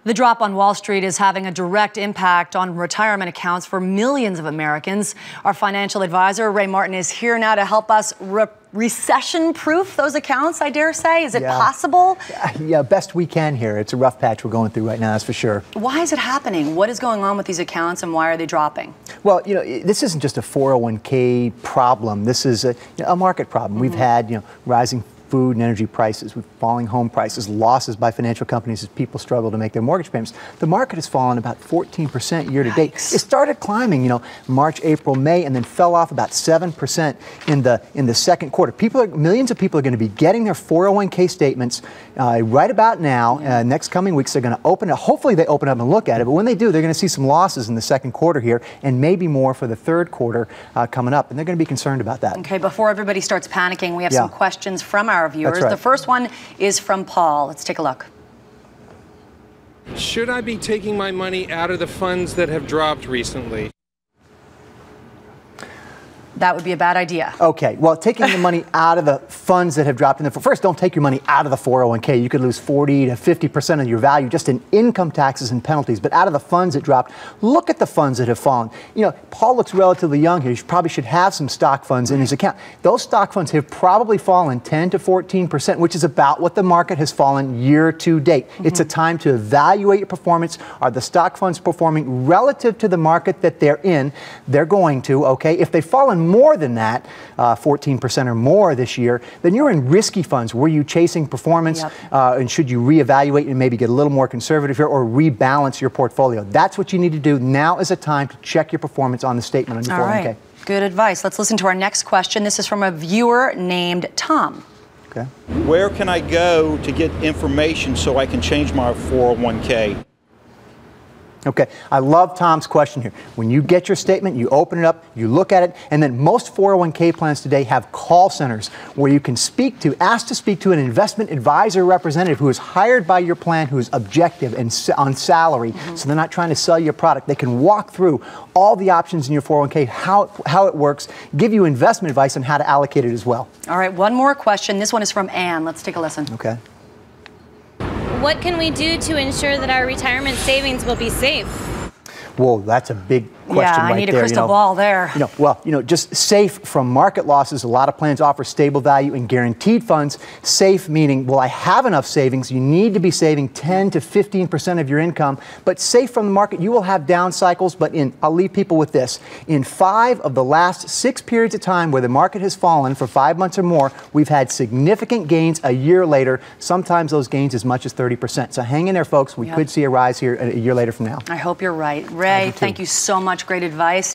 The drop on Wall Street is having a direct impact on retirement accounts for millions of Americans. Our financial advisor, Ray Martin, is here now to help us recession-proof those accounts, I dare say. Is it possible? Yeah, best we can here. It's a rough patch we're going through right now, that's for sure. Why is it happening? What is going on with these accounts and why are they dropping? Well, this isn't just a 401k problem. This is a market problem. We've had, rising food and energy prices, with falling home prices, losses by financial companies as people struggle to make their mortgage payments. The market has fallen about 14% year to date. It started climbing, March, April, May, and then fell off about 7% in the second quarter. Millions of people are going to be getting their 401k statements right about now. Next coming weeks, they're going to open it. Hopefully, they open up and look at it. But when they do, they're going to see some losses in the second quarter here, and maybe more for the third quarter coming up. And they're going to be concerned about that. Okay, before everybody starts panicking, we have some questions from our viewers. That's right. The first one is from Paul. Let's take a look. Should I be taking my money out of the funds that have dropped recently? That would be a bad idea. Okay, well, taking the money out of the funds that have dropped in the first, don't take your money out of the 401k. You could lose 40 to 50% of your value just in income taxes and penalties. But out of the funds that dropped, look at the funds that have fallen. Paul looks relatively young here. He probably should have some stock funds in his account. Those stock funds have probably fallen 10 to 14%, which is about what the market has fallen year to date. It's a time to evaluate your performance. Are the stock funds performing relative to the market that they're in? They're going to, okay? If they've fallen more than that, 14% or more this year, then you're in risky funds. Were you chasing performance? And should you reevaluate and maybe get a little more conservative here or rebalance your portfolio? That's what you need to do. Now is a time to check your performance on the statement on your 401k. All right. Good advice. Let's listen to our next question. This is from a viewer named Tom. Okay. Where can I go to get information so I can change my 401k? Okay, I love Tom's question here. When you get your statement, you open it up, you look at it, and then most 401k plans today have call centers where you can ask to speak to an investment advisor representative who is hired by your plan, who is objective and on salary, so they're not trying to sell you a product. They can walk through all the options in your 401k, how it works, give you investment advice on how to allocate it as well. All right, one more question. This one is from Anne. Let's take a listen. Okay. What can we do to ensure that our retirement savings will be safe? Well, that's a big question right there. Yeah, I need a crystal ball there. Just safe from market losses. A lot of plans offer stable value and guaranteed funds. Safe meaning, well, I have enough savings. You need to be saving 10 to 15% of your income. But safe from the market, you will have down cycles. But I'll leave people with this. In 5 of the last 6 periods of time where the market has fallen for 5 months or more, we've had significant gains a year later. Sometimes those gains as much as 30%. So hang in there, folks. We could see a rise here a year later from now. I hope you're right. Ray, thank you so much. Great advice.